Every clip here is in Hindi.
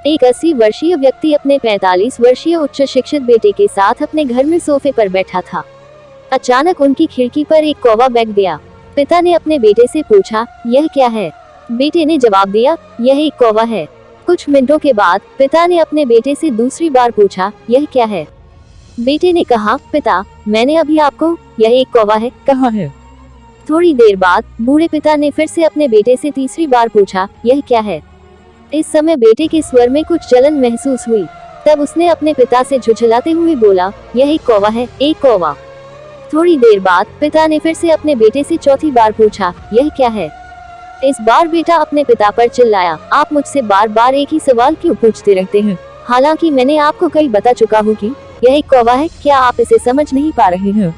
एक 80 वर्षीय व्यक्ति अपने 45 वर्षीय उच्च शिक्षित बेटे के साथ अपने घर में सोफे पर बैठा था। अचानक उनकी खिड़की पर एक कौवा बैठ गया। पिता ने अपने बेटे से पूछा, यह क्या है? बेटे ने जवाब दिया, यह एक कौवा है। कुछ मिनटों के बाद पिता ने अपने बेटे से दूसरी बार पूछा, यह क्या है? बेटे ने कहा, पिता, मैंने अभी आपको यह एक कौवा है कहा है। थोड़ी देर बाद बूढ़े पिता ने फिर से अपने बेटे से तीसरी बार पूछा, यह क्या है? इस समय बेटे के स्वर में कुछ जलन महसूस हुई। तब उसने अपने पिता से झुझलाते हुए बोला, यह एक कौवा है, एक कौवा। थोड़ी देर बाद पिता ने फिर से अपने बेटे से चौथी बार पूछा, यह क्या है? इस बार बेटा अपने पिता पर चिल्लाया, आप मुझसे बार बार एक ही सवाल क्यों पूछते रहते हैं? हालांकि मैंने आपको कई बता चुका हूँ कि यह एक कौवा है, क्या आप इसे समझ नहीं पा रहे हैं?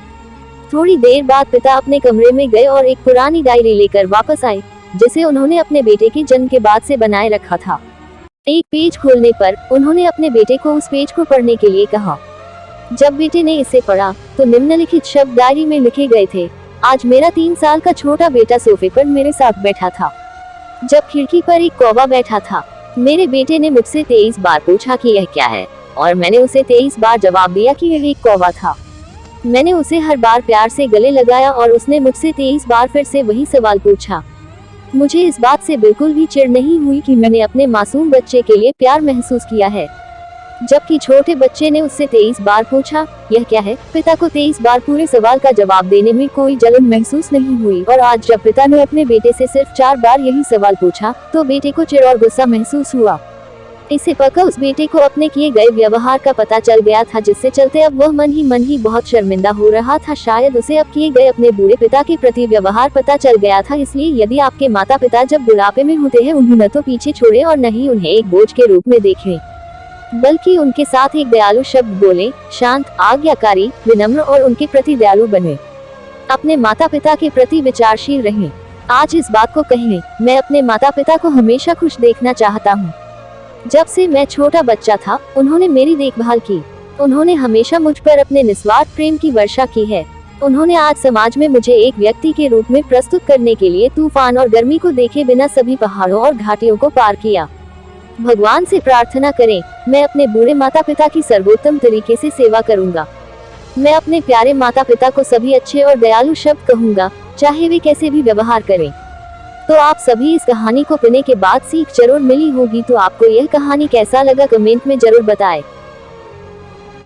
थोड़ी देर बाद पिता अपने कमरे में गए और एक पुरानी डायरी लेकर वापस आए, जिसे उन्होंने अपने बेटे के जन्म के बाद से बनाए रखा था। एक पेज खोलने पर उन्होंने अपने बेटे को उस पेज को पढ़ने के लिए कहा। जब बेटे ने इसे पढ़ा तो निम्नलिखित शब्द डायरी में लिखे गए थे, आज मेरा 3 साल का छोटा बेटा सोफे पर मेरे साथ बैठा था। जब खिड़की पर एक कौवा बैठा था, मेरे बेटे ने मुझसे 23 बार पूछा कि यह क्या है, और मैंने उसे 23 बार जवाब दिया कि यह एक कौवा था। मैंने उसे हर बार प्यार से गले लगाया और उसने मुझसे 23 बार फिर से वही सवाल पूछा। मुझे इस बात से बिल्कुल भी चिढ़ नहीं हुई कि मैंने अपने मासूम बच्चे के लिए प्यार महसूस किया है। जबकि छोटे बच्चे ने उससे 23 बार पूछा, यह क्या है? पिता को 23 बार पूरे सवाल का जवाब देने में कोई जलन महसूस नहीं हुई, और आज जब पिता ने अपने बेटे से सिर्फ 4 बार यही सवाल पूछा तो बेटे को चिढ़ और गुस्सा महसूस हुआ। इससे पक्का उस बेटे को अपने किए गए व्यवहार का पता चल गया था, जिससे चलते अब वह मन ही बहुत शर्मिंदा हो रहा था। शायद उसे अब किए गए अपने बूढ़े पिता के प्रति व्यवहार पता चल गया था। इसलिए यदि आपके माता पिता जब बुढ़ापे में होते हैं, उन्हें न तो पीछे छोड़े और न ही उन्हें एक बोझ के रूप में देखें, बल्कि उनके साथ एक दयालु शब्द बोले, शांत, आज्ञाकारी, विनम्र और उनके प्रति दयालु बने। अपने माता पिता के प्रति विचारशील रहें। आज इस बात को कहें, मैं अपने माता पिता को हमेशा खुश देखना चाहता हूँ। जब से मैं छोटा बच्चा था, उन्होंने मेरी देखभाल की। उन्होंने हमेशा मुझ पर अपने निस्वार्थ प्रेम की वर्षा की है। उन्होंने आज समाज में मुझे एक व्यक्ति के रूप में प्रस्तुत करने के लिए तूफान और गर्मी को देखे बिना सभी पहाड़ों और घाटियों को पार किया। भगवान से प्रार्थना करें, मैं अपने बूढ़े माता पिता की सर्वोत्तम तरीके से सेवा करूंगा। मैं अपने प्यारे माता पिता को सभी अच्छे और दयालु शब्द कहूंगा, चाहे वे कैसे भी व्यवहार करें। तो आप सभी इस कहानी को पढ़ने के बाद सीख जरूर मिली होगी। तो आपको यह कहानी कैसा लगा कमेंट में जरूर बताएं।